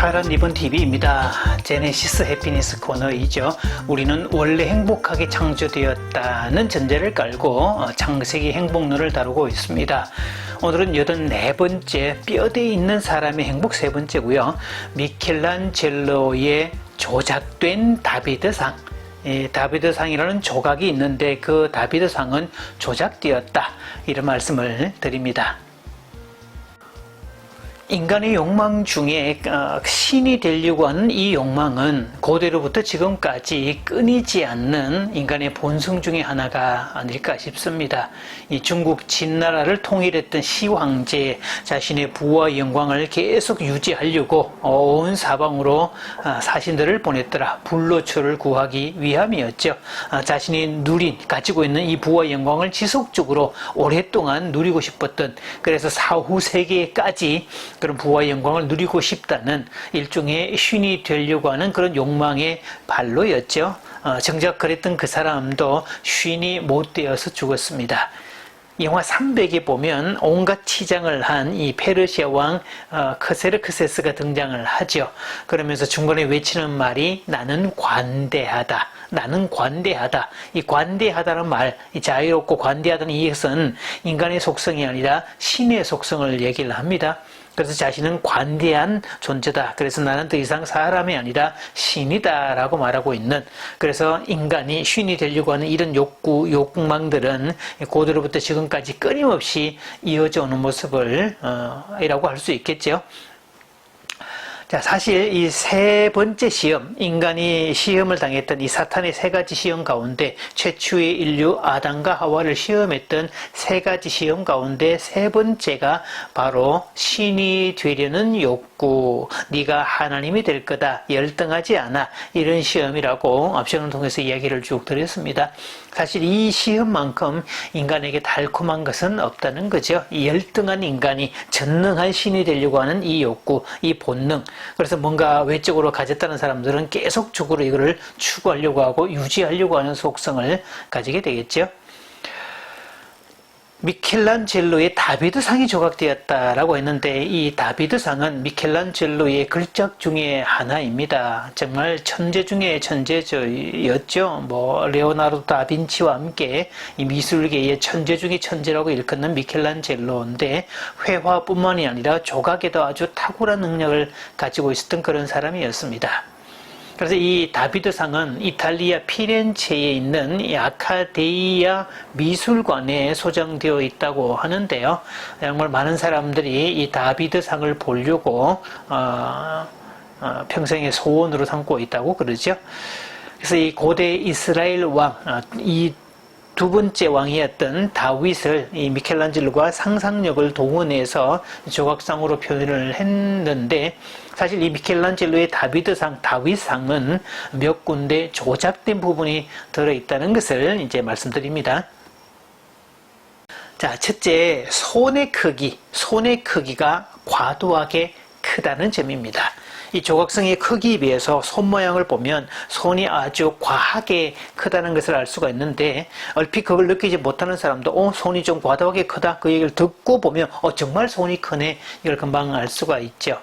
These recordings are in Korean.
파란 리본 TV입니다. 제네시스 해피니스 코너이죠. 우리는 원래 행복하게 창조되었다는 전제를 깔고 창세기 행복론을 다루고 있습니다. 오늘은 84번째 뼈대 있는 사람의 행복 3번째고요. 미켈란젤로의 조작된 다비드상, 다비드상이라는 조각이 있는데 그 다비드상은 조작되었다, 이런 말씀을 드립니다. 인간의 욕망 중에 신이 되려고 하는 이 욕망은 고대로부터 지금까지 끊이지 않는 인간의 본성 중에 하나가 아닐까 싶습니다. 이 중국 진나라를 통일했던 시황제, 자신의 부와 영광을 계속 유지하려고 온 사방으로 사신들을 보냈더라. 불로초를 구하기 위함이었죠. 자신이 가지고 있는 이 부와 영광을 지속적으로 오랫동안 누리고 싶었던, 그래서 사후 세계까지 그런 부와 영광을 누리고 싶다는 일종의 신이 되려고 하는 그런 욕망의 발로였죠. 정작 그랬던 그 사람도 신이 못 되어서 죽었습니다. 영화 300에 보면 온갖 치장을 한 이 페르시아 왕 크세르크세스가 등장을 하죠. 그러면서 중간에 외치는 말이 나는 관대하다. 나는 관대하다. 이 관대하다는 말, 이 자유롭고 관대하다는 이것은 인간의 속성이 아니라 신의 속성을 얘기를 합니다. 그래서 자신은 관대한 존재다. 그래서 나는 더 이상 사람이 아니라 신이다 라고 말하고 있는, 그래서 인간이 신이 되려고 하는 이런 욕망들은 고대로부터 지금까지 끊임없이 이어져 오는 모습을 이라고 할 수 있겠죠. 자, 사실 이 3번째 시험, 인간이 시험을 당했던 이 사탄의 3가지 시험 가운데, 최초의 인류 아담과 하와를 시험했던 3가지 시험 가운데 3번째가 바로 신이 되려는 욕구, 네가 하나님이 될 거다, 열등하지 않아, 이런 시험이라고 앞시험을 통해서 이야기를 쭉 드렸습니다. 사실 이 시험만큼 인간에게 달콤한 것은 없다는 거죠. 이 열등한 인간이 전능한 신이 되려고 하는 이 욕구, 이 본능, 그래서 뭔가 외적으로 가졌다는 사람들은 계속적으로 이거를 추구하려고 하고 유지하려고 하는 속성을 가지게 되겠죠. 미켈란젤로의 다비드상이 조각되었다라고 했는데, 이 다비드상은 미켈란젤로의 걸작 중에 하나입니다. 정말 천재 중에 천재였죠. 레오나르도 다빈치와 함께 이 미술계의 천재 중에 천재라고 일컫는 미켈란젤로인데, 회화뿐만이 아니라 조각에도 아주 탁월한 능력을 가지고 있었던 그런 사람이었습니다. 그래서 이 다비드상은 이탈리아 피렌체에 있는 이 아카데이아 미술관에 소장되어 있다고 하는데요. 정말 많은 사람들이 이 다비드상을 보려고 평생의 소원으로 삼고 있다고 그러죠. 그래서 이 고대 이스라엘 왕, 이 2번째 왕이었던 다윗을 이 미켈란젤로가 상상력을 동원해서 조각상으로 표현을 했는데, 사실 이 미켈란젤로의 다비드상, 다윗상은 몇 군데 조작된 부분이 들어있다는 것을 이제 말씀드립니다. 자, 첫째, 손의 크기가 과도하게 크다는 점입니다. 이 조각상의 크기에 비해서 손 모양을 보면 손이 아주 과하게 크다는 것을 알 수가 있는데, 얼핏 그걸 느끼지 못하는 사람도 손이 좀 과도하게 크다, 그 얘기를 듣고 보면 정말 손이 크네, 이걸 금방 알 수가 있죠.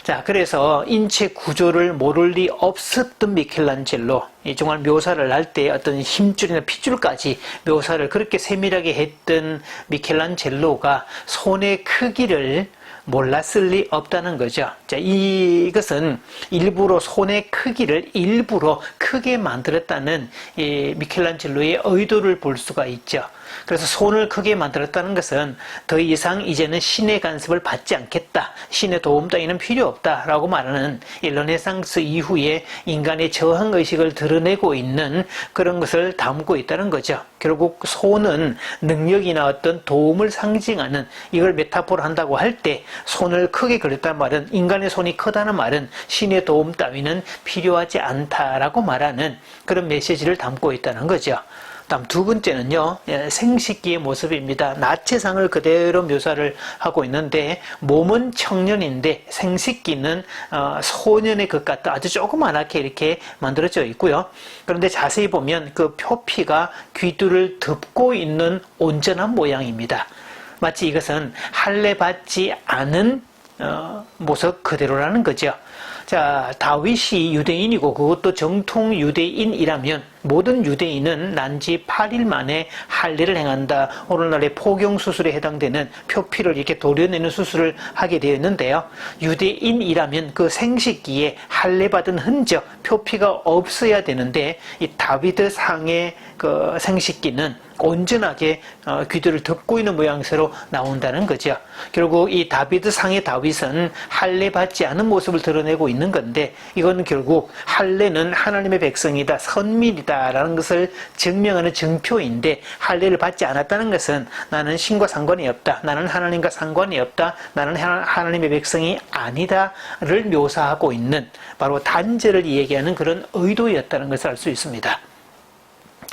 자, 그래서 인체 구조를 모를 리 없었던 미켈란젤로, 정말 묘사를 할 때 어떤 힘줄이나 핏줄까지 묘사를 그렇게 세밀하게 했던 미켈란젤로가 손의 크기를 몰랐을 리 없다는 거죠. 자, 이것은 일부러 손의 크기를 일부러 크게 만들었다는 이 미켈란젤로의 의도를 볼 수가 있죠. 그래서 손을 크게 만들었다는 것은 더 이상 이제는 신의 간섭을 받지 않겠다, 신의 도움 따위는 필요 없다라고 말하는 이 르네상스 이후에 인간의 저항의식을 드러내고 있는 그런 것을 담고 있다는 거죠. 결국 손은 능력이나 어떤 도움을 상징하는, 이걸 메타포로 한다고 할 때 손을 크게 그렸다는 말은, 인간의 손이 크다는 말은 신의 도움 따위는 필요하지 않다라고 말하는 그런 메시지를 담고 있다는 거죠. 다음 2번째는요, 생식기의 모습입니다. 나체상을 그대로 묘사를 하고 있는데, 몸은 청년인데 생식기는 소년의 것 같다, 아주 조그맣게 이렇게 만들어져 있고요. 그런데 자세히 보면 그 표피가 귀두를 덮고 있는 온전한 모양입니다. 마치 이것은 할례 받지 않은 모습 그대로라는 거죠. 자, 다윗이 유대인이고 그것도 정통 유대인이라면 모든 유대인은 난지 8일 만에 할례를 행한다. 오늘날의 포경 수술에 해당되는 표피를 이렇게 도려내는 수술을 하게 되었는데요. 유대인이라면 그 생식기에 할례 받은 흔적, 표피가 없어야 되는데 이 다비드 상의 그 생식기는 온전하게 귀들을 덮고 있는 모양새로 나온다는 거죠. 결국 이 다비드 상의 다윗은 할례 받지 않은 모습을 드러내고 있는 건데 이건 결국 할례는 하나님의 백성이다, 선민이다라는 것을 증명하는 증표인데 할례를 받지 않았다는 것은 나는 신과 상관이 없다, 나는 하나님과 상관이 없다, 나는 하나님의 백성이 아니다를 묘사하고 있는 바로 단죄를 얘기하는 그런 의도였다는 것을 알 수 있습니다.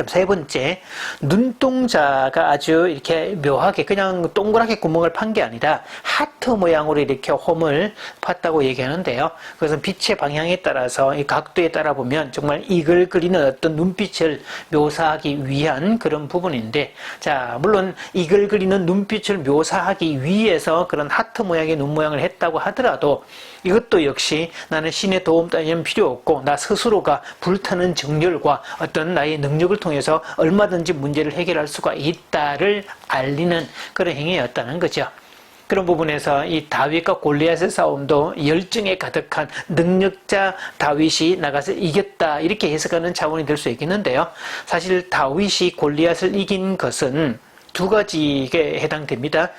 세 번째, 눈동자가 아주 이렇게 묘하게 그냥 동그랗게 구멍을 판 게 아니라 하트 모양으로 이렇게 홈을 팠다고 얘기하는데요. 그것은 빛의 방향에 따라서 이 각도에 따라 보면 정말 이글거리는 어떤 눈빛을 묘사하기 위한 그런 부분인데, 자, 물론 이글거리는 눈빛을 묘사하기 위해서 그런 하트 모양의 눈 모양을 했다고 하더라도 이것도 역시 나는 신의 도움 따위는 필요 없고 나 스스로가 불타는 정열과 어떤 나의 능력을 통해서 얼마든지 문제를 해결할 수가 있다를 알리는 그런 행위였다는 거죠. 그런 부분에서 이 다윗과 골리앗의 싸움도 열정에 가득한 능력자 다윗이 나가서 이겼다, 이렇게 해석하는 차원이 될 수 있겠는데요. 사실 다윗이 골리앗을 이긴 것은 두 가지에 해당됩니다.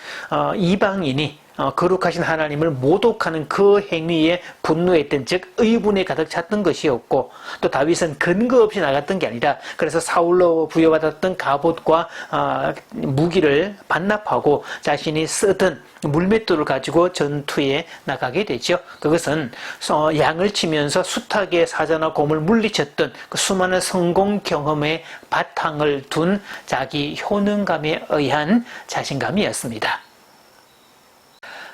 이방인이 거룩하신 하나님을 모독하는 그 행위에 분노했던, 즉 의분에 가득 찼던 것이었고, 또 다윗은 근거 없이 나갔던 게 아니라 그래서 사울로 부여받았던 갑옷과 무기를 반납하고 자신이 쓰던 물맷돌을 가지고 전투에 나가게 되죠. 그것은 양을 치면서 숱하게 사자나 곰을 물리쳤던 그 수많은 성공 경험의 바탕을 둔 자기 효능감에 의한 자신감이었습니다.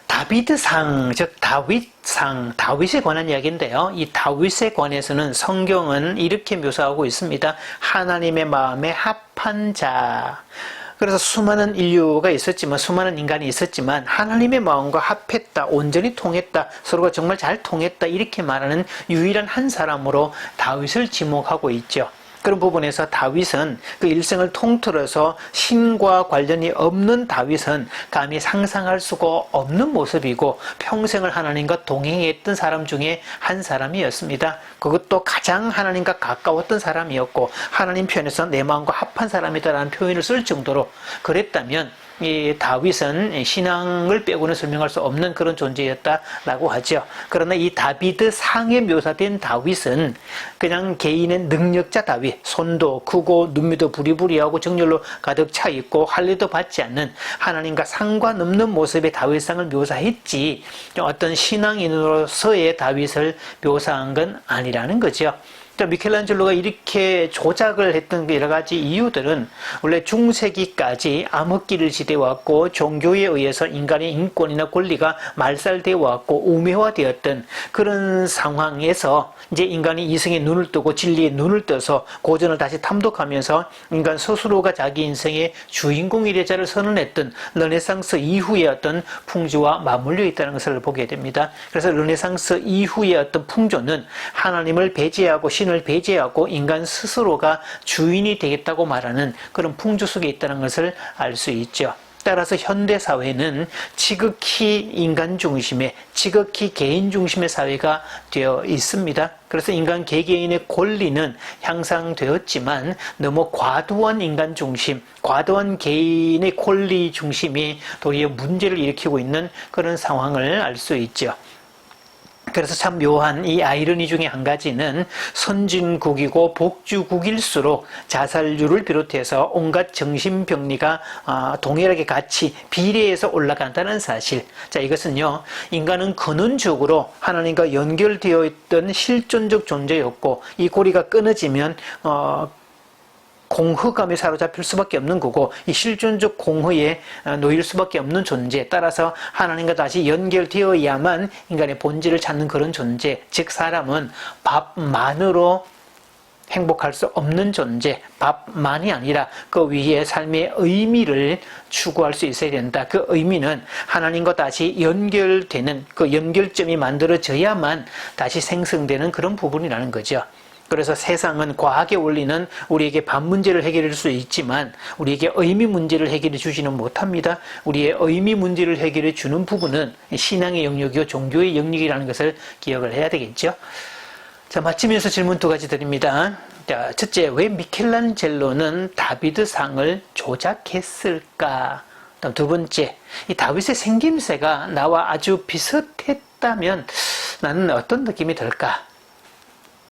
다비드상, 즉 다윗상, 다윗에 관한 이야기인데요. 이 다윗에 관해서는 성경은 이렇게 묘사하고 있습니다. 하나님의 마음에 합한 자. 그래서 수많은 인류가 있었지만, 수많은 인간이 있었지만 하나님의 마음과 합했다, 온전히 통했다, 서로가 정말 잘 통했다, 이렇게 말하는 유일한 한 사람으로 다윗을 지목하고 있죠. 그런 부분에서 다윗은 그 일생을 통틀어서 신과 관련이 없는 다윗은 감히 상상할 수가 없는 모습이고 평생을 하나님과 동행했던 사람 중에 한 사람이었습니다. 그것도 가장 하나님과 가까웠던 사람이었고 하나님 편에서 내 마음과 합한 사람이다라는 표현을 쓸 정도로 그랬다면 이 다윗은 신앙을 빼고는 설명할 수 없는 그런 존재였다라고 하죠. 그러나 이 다비드 상에 묘사된 다윗은 그냥 개인의 능력자 다윗, 손도 크고 눈밑도 부리부리하고 정열로 가득 차 있고 할례도 받지 않는 하나님과 상관없는 모습의 다윗상을 묘사했지 어떤 신앙인으로서의 다윗을 묘사한 건 아니라는 거죠. 미켈란젤로가 이렇게 조작을 했던 여러 가지 이유들은 원래 중세기까지 암흑기를 지대왔고 종교에 의해서 인간의 인권이나 권리가 말살되어 왔고 우매화되었던 그런 상황에서 이제 인간이 이성의 눈을 뜨고 진리의 눈을 떠서 고전을 다시 탐독하면서 인간 스스로가 자기 인생의 주인공이 되자를 선언했던 르네상스 이후의 어떤 풍조와 맞물려 있다는 것을 보게 됩니다. 그래서 르네상스 이후의 어떤 풍조는 하나님을 배제하고 신을 배제하고 인간 스스로가 주인이 되겠다고 말하는 그런 풍조 속에 있다는 것을 알 수 있죠. 따라서 현대사회는 지극히 인간 중심의, 지극히 개인 중심의 사회가 되어 있습니다. 그래서 인간 개개인의 권리는 향상되었지만 너무 과도한 인간 중심, 과도한 개인의 권리 중심이 도리어 문제를 일으키고 있는 그런 상황을 알 수 있죠. 그래서 참 묘한 이 아이러니 중에 한 가지는 선진국이고 복주국일수록 자살률을 비롯해서 온갖 정신병리가 동일하게 같이 비례해서 올라간다는 사실. 자, 이것은요, 인간은 근원적으로 하나님과 연결되어 있던 실존적 존재였고 이 고리가 끊어지면 공허감에 사로잡힐 수밖에 없는 거고 이 실존적 공허에 놓일 수밖에 없는 존재, 따라서 하나님과 다시 연결되어야만 인간의 본질을 찾는 그런 존재, 즉 사람은 밥만으로 행복할 수 없는 존재, 밥만이 아니라 그 위에 삶의 의미를 추구할 수 있어야 된다. 그 의미는 하나님과 다시 연결되는 그 연결점이 만들어져야만 다시 생성되는 그런 부분이라는 거죠. 그래서 세상은 과학의 원리는 우리에게 밥 문제를 해결할 수 있지만 우리에게 의미 문제를 해결해 주지는 못합니다. 우리의 의미 문제를 해결해 주는 부분은 신앙의 영역이요 종교의 영역이라는 것을 기억을 해야 되겠죠. 자, 마치면서 질문 2가지 드립니다. 자, 첫째, 왜 미켈란젤로는 다비드상을 조작했을까? 다음 2번째, 이 다윗의 생김새가 나와 아주 비슷했다면 나는 어떤 느낌이 들까?